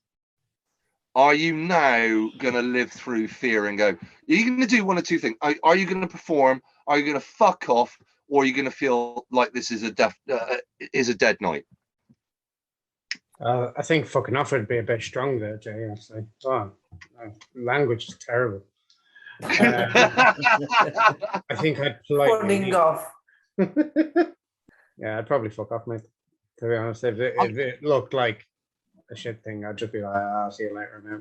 Are you now going to live through fear and go, are you going to do one or two things? Are you going to perform? Are you going to fuck off? Or are you going to feel like this is a dead night? I think fucking off would be a bit strong there, Jay, actually. Oh, language is terrible. I think I'd politely... Running off. Yeah, I'd probably fuck off, mate. To be honest, if it looked like a shit thing, I'd just be like, I'll see you later now.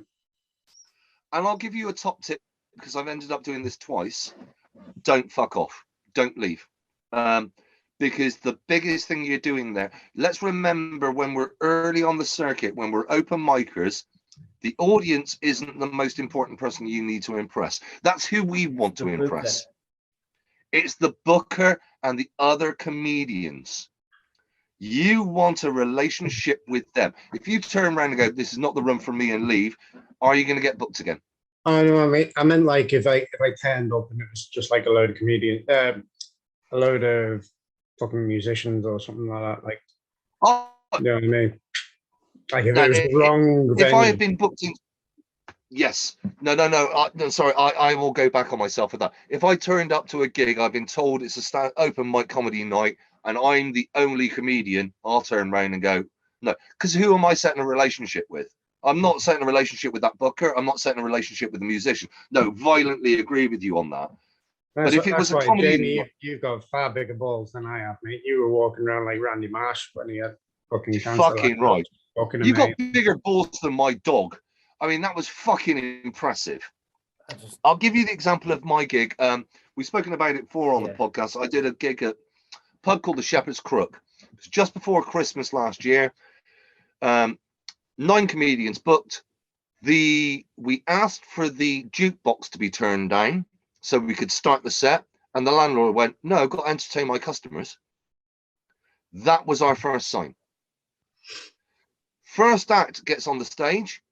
And I'll give you a top tip because I've ended up doing this twice. Don't fuck off. Don't leave. Because the biggest thing you're doing there, let's remember when we're early on the circuit, when we're open micers, the audience isn't the most important person you need to impress. That's who we want to impress. It's the booker and the other comedians. You want a relationship with them. If you turn around and go, this is not the room for me, and leave, are you going to get booked again? Oh no, I meant like if I turned up and it was just like a load of comedians, a load of fucking musicians or something like that. Like, Oh, you know what I mean? Like if no, it was the wrong if venue. I have been booked in, yes, no, sorry, I will go back on myself with that. If I turned up to a gig, I've been told it's a open mic comedy night, and I'm the only comedian, I'll turn around and go, no, because who am I setting a relationship with? I'm not setting a relationship with that booker. I'm not setting a relationship with the musician. No, violently agree with you on that. But if it was a comedy, Jamie, you've got far bigger balls than I have, mate. You were walking around like Randy Marsh when he had fucking cancer. Fucking right. You got bigger balls than my dog. I mean, that was fucking impressive. I'll give you the example of my gig. We've spoken about it before on the podcast. I did a gig at a pub called the Shepherd's Crook. It was just before Christmas last year. 9 comedians booked. We asked for the jukebox to be turned down so we could start the set, and the landlord went, no, I've got to entertain my customers. That was our first sign. First act gets on the stage,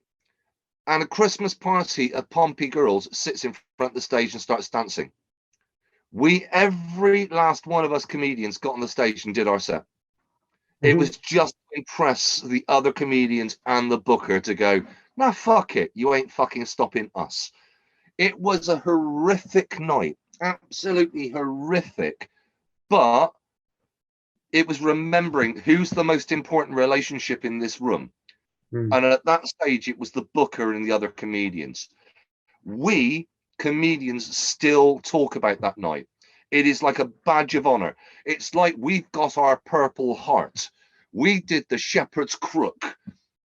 and a Christmas party of Pompey girls sits in front of the stage and starts dancing. Every last one of us comedians got on the stage and did our set. It was just to impress the other comedians and the booker to go, nah, fuck it. You ain't fucking stopping us. It was a horrific night. Absolutely horrific. But it was remembering who's the most important relationship in this room. And at that stage, it was the booker and the other comedians. We comedians still talk about that night. It is like a badge of honor. It's like we've got our Purple Heart. We did the Shepherd's Crook,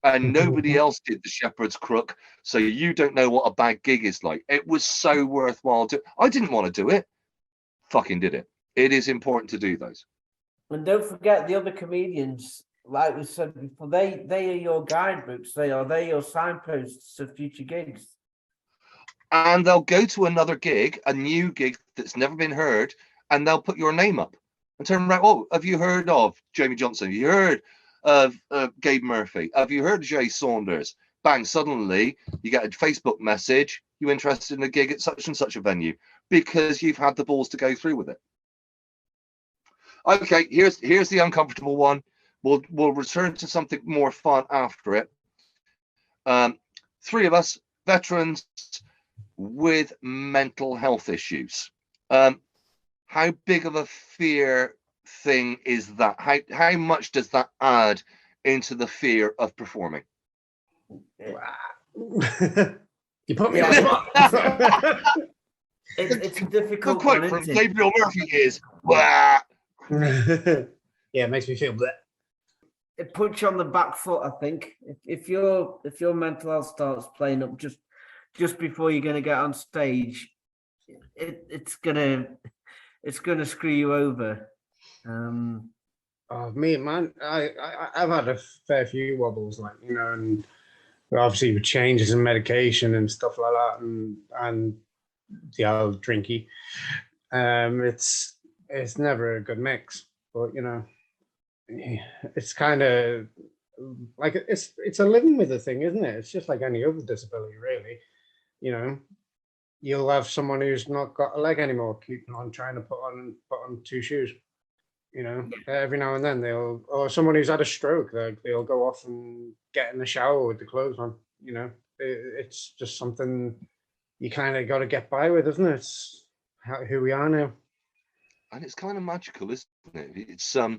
and nobody else did the Shepherd's Crook. So you don't know what a bad gig is like. It was so worthwhile. I didn't want to do it. Fucking did it. It is important to do those. And don't forget the other comedians, like we said before, they are your guidebooks. They're your signposts of future gigs. And they'll go to another gig, a new gig that's never been heard, and they'll put your name up and turn around. Oh, have you heard of Jamie Johnson? Have you heard of Gabe Murphy? Have you heard of Jay Saunders? Bang, suddenly you get a Facebook message. You interested in a gig at such and such a venue because you've had the balls to go through with it. Okay, here's the uncomfortable one. We'll return to something more fun after it. 3 of us, veterans with mental health issues. How big of a fear thing is that? How much does that add into the fear of performing? You put me on the spot. It's a difficult The quote one, from isn't it? Gabriel Murphy is, "Wah." Yeah, it makes me feel bleh. It puts you on the back foot, I think. If your mental health starts playing up just before you're going to get on stage, it's gonna screw you over. Oh, me, man, I've had a fair few wobbles, like, you know, and obviously with changes in medication and stuff like that, and the old drinky. It's never a good mix, but you know, it's kind of like it's a living with the thing, isn't it? It's just like any other disability, really. You know, you'll have someone who's not got a leg anymore, keeping on trying to put on 2 shoes. You know, every now and then or someone who's had a stroke, they'll go off and get in the shower with the clothes on. You know, it's just something you kind of got to get by with, isn't it? It's who we are now. And it's kind of magical, isn't it? It's I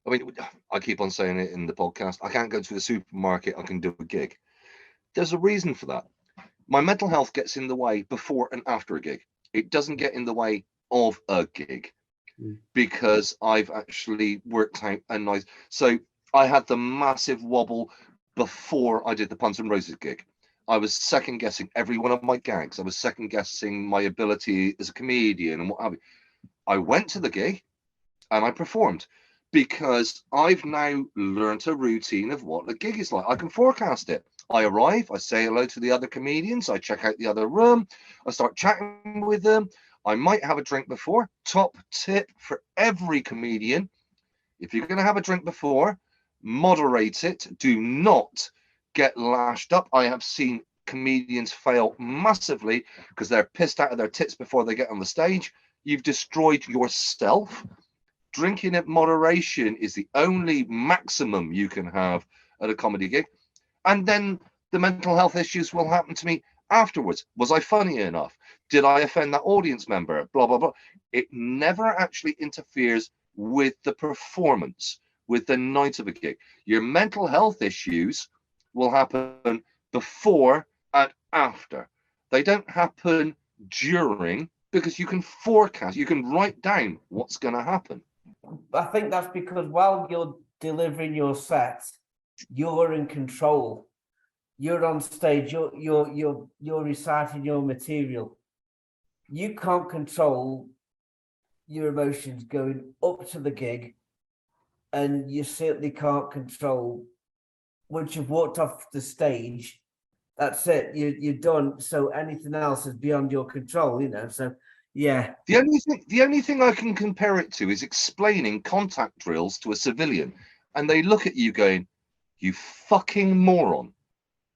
mean, I keep on saying it in the podcast. I can't go to the supermarket. I can do a gig. There's a reason for that. My mental health gets in the way before and after a gig. It doesn't get in the way of a gig because I've actually worked out a nice. So I had the massive wobble before I did the Puns and Roses gig. I was second guessing every one of my gags. I was second guessing my ability as a comedian and what have you. I went to the gig and I performed because I've now learned a routine of what the gig is like. I can forecast it. I arrive, I say hello to the other comedians, I check out the other room, I start chatting with them. I might have a drink before. Top tip for every comedian: if you're going to have a drink before, moderate it. Do not get lashed up. I have seen comedians fail massively because they're pissed out of their tits before they get on the stage. You've destroyed yourself. Drinking at moderation is the only maximum you can have at a comedy gig. And then the mental health issues will happen to me afterwards. Was I funny enough? Did I offend that audience member? Blah, blah, blah. It never actually interferes with the performance, with the night of a gig. Your mental health issues will happen before and after. They don't happen during, because you can forecast, you can write down what's going to happen. I think that's because while you're delivering your set, you're in control. You're on stage. You're reciting your material. You can't control your emotions going up to the gig, and you certainly can't control once you've walked off the stage. That's it. You're done. So anything else is beyond your control. So yeah. The only thing I can compare it to is explaining contact drills to a civilian, and they look at you going, "You fucking moron."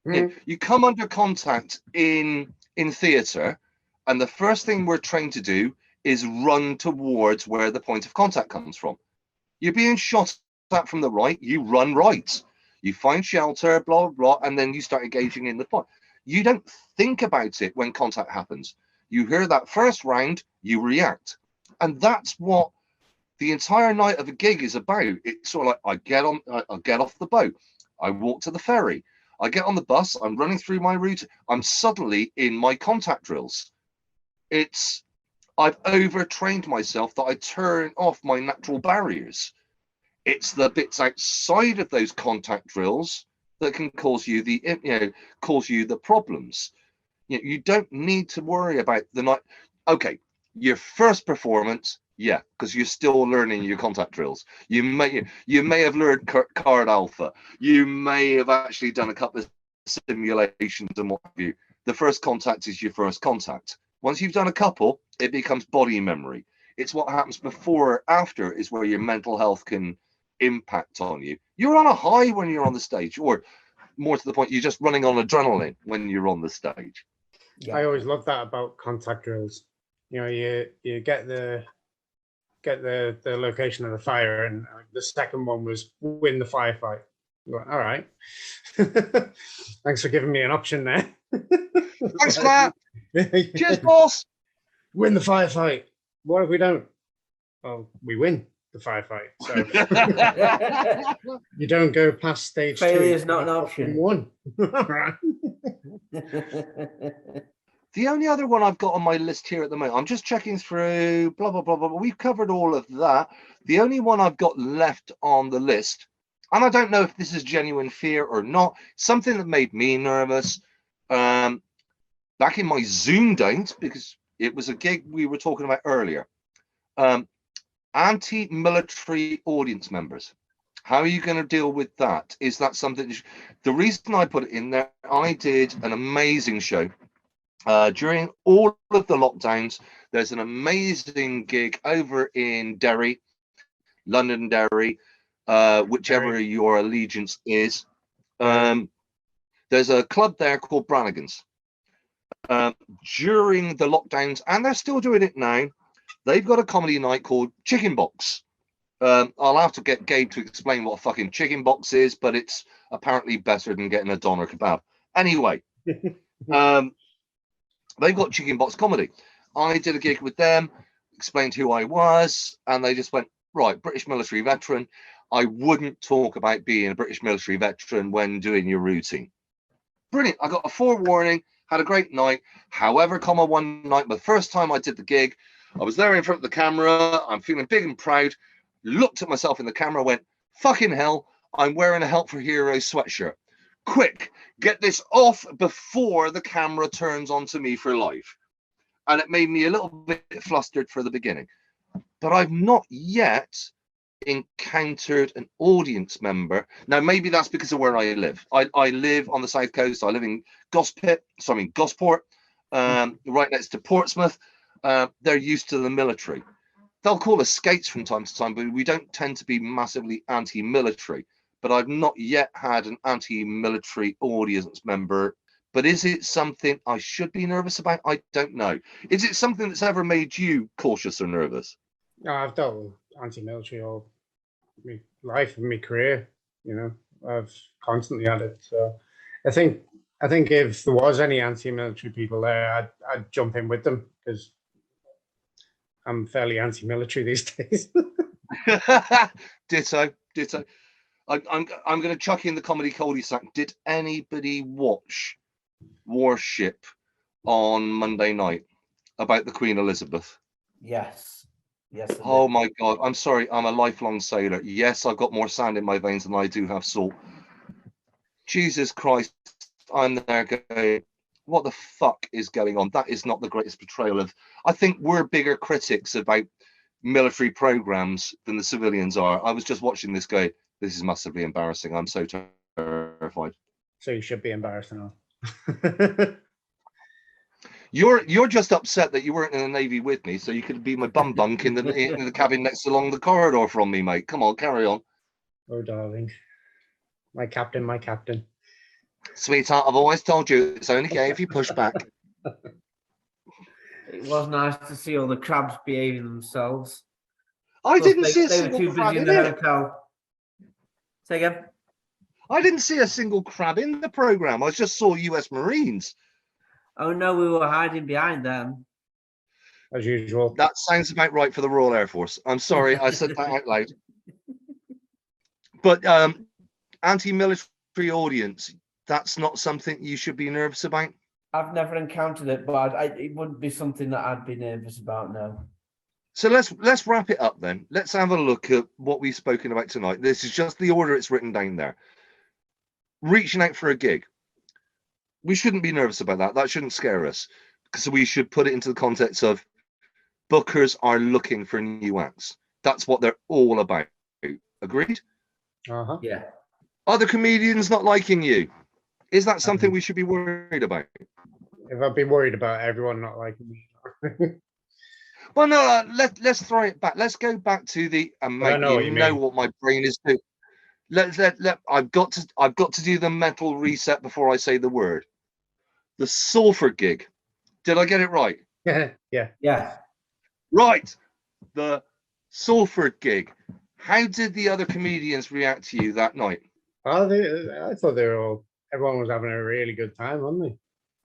You come under contact in theatre, and the first thing we're trained to do is run towards where the point of contact comes from. You're being shot at from the right, you run right. You find shelter, blah, blah, and then you start engaging in the fight. You don't think about it when contact happens. You hear that first round, you react. And that's what the entire night of a gig is about. It's sort of like I get off the boat, I walk to the ferry, I get on the bus, I'm running through my route, I'm suddenly in my contact drills. I've overtrained myself that I turn off my natural barriers. It's the bits outside of those contact drills that can cause you the problems. You don't need to worry about the night. Okay, your first performance, yeah, because you're still learning your contact drills. You may have learned card alpha. You may have actually done a couple of simulations and what have you. The first contact is your first contact. Once you've done a couple, it becomes body memory. It's what happens before or after is where your mental health can impact on you. You're on a high when you're on the stage, or more to the point, you're just running on adrenaline when you're on the stage. I always love that about contact drills. You get the location of the fire, and the second one was win the firefight. You're like, all right. Thanks for giving me an option there. Thanks for that. Cheers, boss. Win the firefight. What if we don't? Well, we win the firefight. So you don't go past stage failure 2. is not an option. One. The only other one I've got on my list here at the moment, I'm just checking through, blah, blah, blah, blah. We've covered all of that. The only one I've got left on the list, and I don't know if this is genuine fear or not, something that made me nervous back in my Zoom days, because it was a gig we were talking about earlier. Anti-military audience members. How are you going to deal with that? Is that something? The reason I put it in there, I did an amazing show. During all of the lockdowns, there's an amazing gig over in Derry, London, Derry, whichever your allegiance is. There's a club there called Brannigan's. During the lockdowns, and they're still doing it now, they've got a comedy night called Chicken Box. I'll have to get Gabe to explain what a fucking chicken box is, but it's apparently better than getting a doner kebab. Anyway, they've got Chicken Box comedy. I did a gig with them, explained who I was, and they just went, right, British military veteran. I wouldn't talk about being a British military veteran when doing your routine. Brilliant. I got a forewarning, had a great night. However, one night, the first time I did the gig, I was there in front of the camera. I'm feeling big and proud. Looked at myself in the camera, went, fucking hell, I'm wearing a Help for Heroes sweatshirt. quick, get this off before the camera turns onto me for live. And it made me a little bit flustered for the beginning. But I've not yet encountered an audience member. Now, maybe that's because of where I live. I live on the south coast. I live in Gosport, right next to Portsmouth. They're used to the military. They'll call us skates from time to time, but we don't tend to be massively anti-military. But I've not yet had an anti-military audience member. But is it something I should be nervous about? I don't know. Is it something that's ever made you cautious or nervous? No, I've dealt with anti-military all my life and my career. You know, I've constantly had it. So I think if there was any anti-military people there, I'd jump in with them because I'm fairly anti-military these days. Ditto. I'm going to chuck in the comedy cul-de-sac. Did anybody watch Warship on Monday night about the Queen Elizabeth? Yes. Yes. Oh my God. I'm sorry. I'm a lifelong sailor. Yes, I've got more sand in my veins than I do have salt. Jesus Christ. I'm there going, what the fuck is going on? That is not the greatest portrayal of. I think we're bigger critics about military programs than the civilians are. I was just watching this guy. This is massively embarrassing. I'm so terrified. So you should be embarrassed now. You're just upset that you weren't in the Navy with me, so you could be my bum bunk in the cabin next along the corridor from me, mate. Come on, carry on. Oh, darling. My captain. Sweetheart, I've always told you it's only gay if you push back. It was nice to see all the crabs behaving themselves. I Plus, didn't see a they were single too crab busy in in the it. hotel. Say again. I didn't see a single crab in the program. I just saw US Marines. Oh no, we were hiding behind them. As usual. That sounds about right for the Royal Air Force. I'm sorry, I said that out loud. But anti-military audience, that's not something you should be nervous about. I've never encountered it, but it wouldn't be something that I'd be nervous about. No. So let's wrap it up then. Let's have a look at what we've spoken about tonight. This is just the order it's written down there. Reaching out for a gig. We shouldn't be nervous about that. That shouldn't scare us. So we should put it into the context of bookers are looking for new acts. That's what they're all about. Agreed? Uh-huh. Yeah. Other comedians not liking you. Is that something we should be worried about? If I'd be worried about everyone not liking me. Well, no, let's throw it back. Let's go back to the I know what you mean. what my brain is doing. I've got to do the mental reset before I say the word. The Salford gig. Did I get it right? Yeah. Yeah. Right. The Salford gig. How did the other comedians react to you that night? Oh, I thought everyone was having a really good time, wasn't they?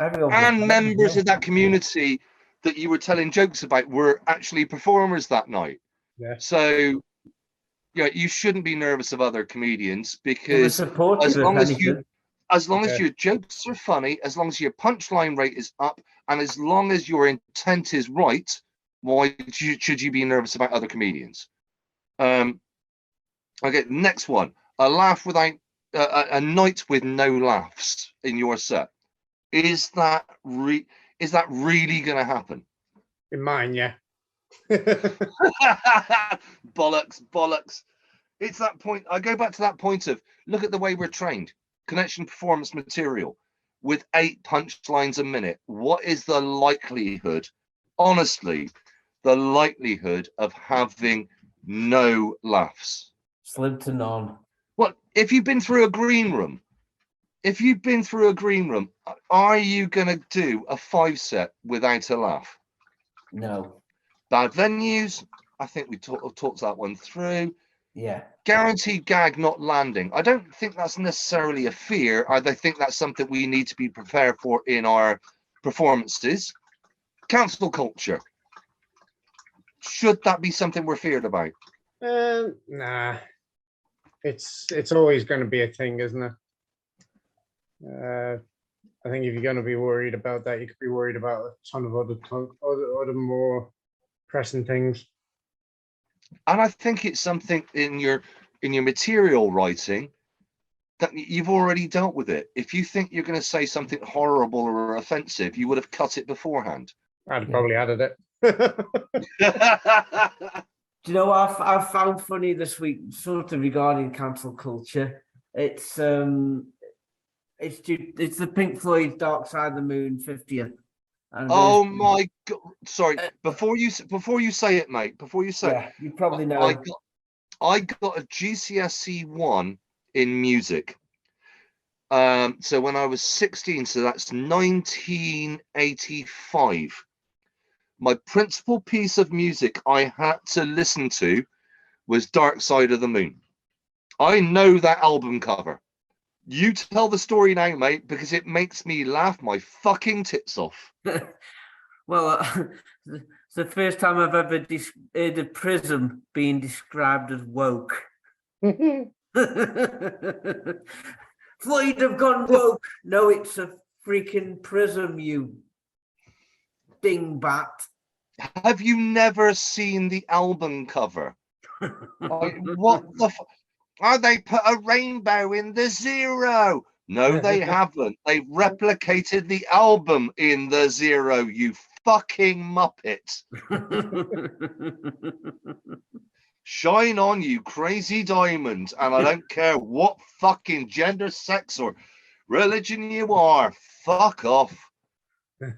Everyone. And members of that community that you were telling jokes about were actually performers that night. Yeah. So, yeah, you shouldn't be nervous of other comedians They were because supportive, as long if as you, anything. as long as Okay. your jokes are funny, as long as your punchline rate is up, and as long as your intent is right, why should you be nervous about other comedians? Okay, next one. A laugh without a night with no laughs in your set. Is that really going to happen? In mine, yeah. bollocks. It's that point. I go back to that point of look at the way we're trained. Connection performance material with 8 punchlines a minute. What is the likelihood, honestly, the likelihood of having no laughs? Slim to none. Well, if you've been through a green room, are you going to do a 5 set without a laugh? No. Bad venues. I think we talked that one through. Yeah. Guaranteed gag not landing. I don't think that's necessarily a fear. I think that's something we need to be prepared for in our performances. Cancel culture. Should that be something we're feared about? Nah. It's always going to be a thing, isn't it? I think if you're going to be worried about that, you could be worried about a ton of other more pressing things. And I think it's something in your material writing that you've already dealt with it. If you think you're going to say something horrible or offensive, you would have cut it beforehand. I'd probably added it. Do you know what I've found funny this week, sort of regarding cancel culture? It's the Pink Floyd Dark Side of the Moon 50th. Oh my God! Sorry, before you say it, mate. Before you say, yeah, you probably know. I got a GCSE 1 in music. So when I was 16, so that's 1985. My principal piece of music I had to listen to was Dark Side of the Moon. I know that album cover. You tell the story now, mate, because it makes me laugh my fucking tits off. Well, it's the first time I've ever heard a prism being described as woke. Floyd have gone woke. No, it's a freaking prism, you dingbat. Have you never seen the album cover? What the fuck? Oh, they put a rainbow in the zero. No, they haven't. They've replicated the album in the zero, you fucking muppet. Shine on, you crazy diamond. And I don't care what fucking gender, sex, or religion you are. Fuck off. It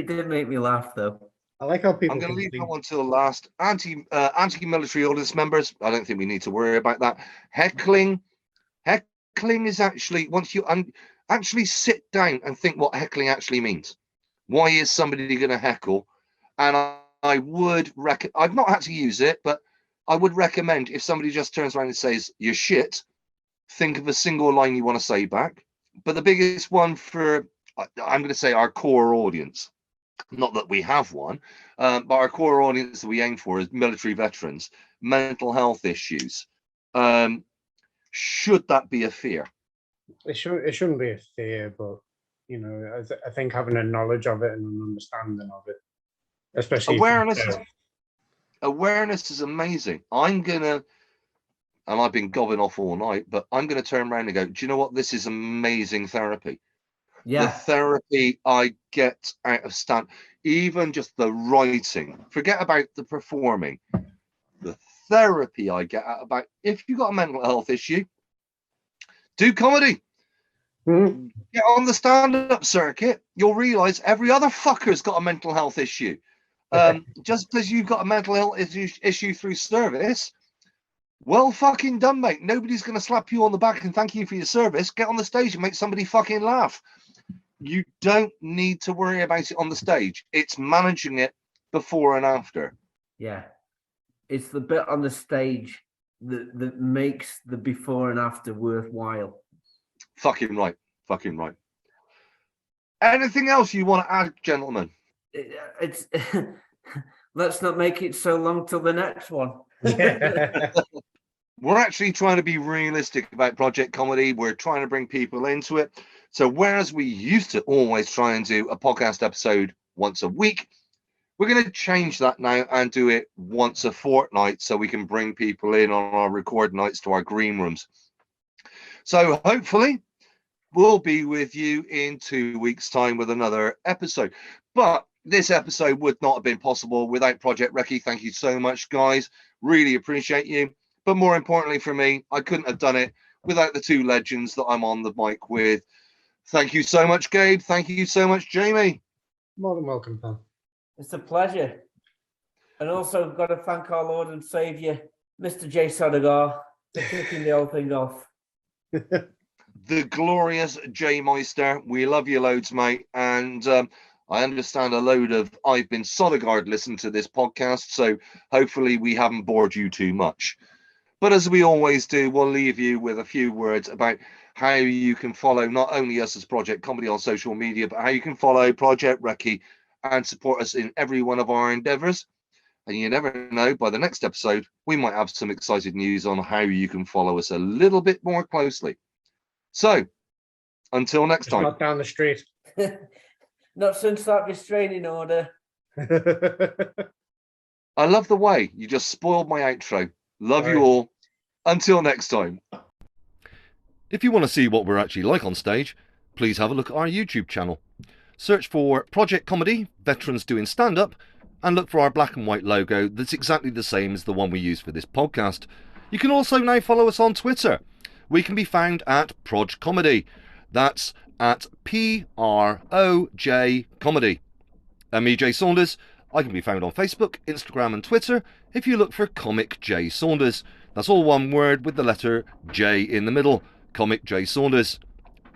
did make me laugh, though. I like how people. I'm going to leave that one till last. Anti-military audience members. I don't think we need to worry about that. Heckling is actually, once you actually sit down and think what heckling actually means. Why is somebody going to heckle? And I would I've not had to use it, but I would recommend if somebody just turns around and says you're shit, think of a single line you want to say back. But the biggest one for, I'm going to say, our core audience. Not that we have one, but our core audience that we aim for is military veterans, mental health issues. Should that be a fear? It shouldn't be a fear, but you know, I think having a knowledge of it and an understanding of it, especially awareness is amazing. And I've been gobbing off all night, but I'm going to turn around and go, do you know what? This is amazing therapy. Yeah. The therapy I get out of stand, even just the writing, forget about the performing, the therapy I get out about, if you've got a mental health issue, do comedy. Get on the stand-up circuit, you'll realize every other fucker's got a mental health issue. Just because you've got a mental health issue through service, well fucking done, mate. Nobody's going to slap you on the back and thank you for your service. Get on the stage and make somebody fucking laugh. You don't need to worry about it on the stage. It's managing it before and after. Yeah. It's the bit on the stage that makes the before and after worthwhile. Fucking right. Fucking right. Anything else you want to add, gentlemen? It's let's not make it so long till the next one. We're actually trying to be realistic about Project Comedy. We're trying to bring people into it. So whereas we used to always try and do a podcast episode once a week, we're going to change that now and do it once a fortnight so we can bring people in on our record nights to our green rooms. So hopefully we'll be with you in 2 weeks' time with another episode. But this episode would not have been possible without Project Recce. Thank you so much, guys. Really appreciate you. But more importantly for me, I couldn't have done it without the two legends that I'm on the mic with. Thank you so much, Gabe. Thank you so much, Jamie. More than welcome, pal. It's a pleasure. And also got to thank our Lord and Saviour, Mr. J. Sodegar, for kicking the whole thing off. The glorious Jay Meister. We love you loads, mate. And I understand a load of I've been Sodegar listen to this podcast, so hopefully we haven't bored you too much. But as we always do, we'll leave you with a few words about how you can follow not only us as Project Comedy on social media, but how you can follow Project Recce and support us in every one of our endeavours. And you never know, by the next episode, we might have some exciting news on how you can follow us a little bit more closely. So, until next time. Not down the street. Not since that restraining order. I love the way you just spoiled my outro. Love you all. Until next time. If you want to see what we're actually like on stage, please have a look at our YouTube channel. Search for Project Comedy, Veterans Doing Stand-Up, and look for our black and white logo that's exactly the same as the one we use for this podcast. You can also now follow us on Twitter. We can be found at Proj Comedy. That's at PROJ Comedy. I'm EJ Saunders. I can be found on Facebook, Instagram and Twitter if you look for Comic J Saunders. That's all one word with the letter J in the middle. Comic J Saunders.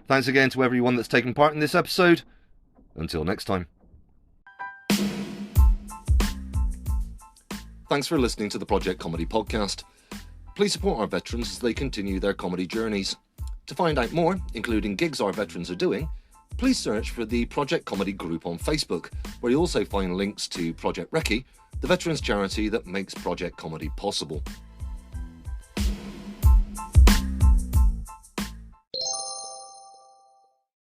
Thanks again to everyone that's taken part in this episode. Until next time. Thanks for listening to the Project Comedy Podcast. Please support our veterans as they continue their comedy journeys. To find out more, including gigs our veterans are doing, please search for the Project Comedy group on Facebook, where you'll also find links to Project Recce, the veterans charity that makes Project Comedy possible.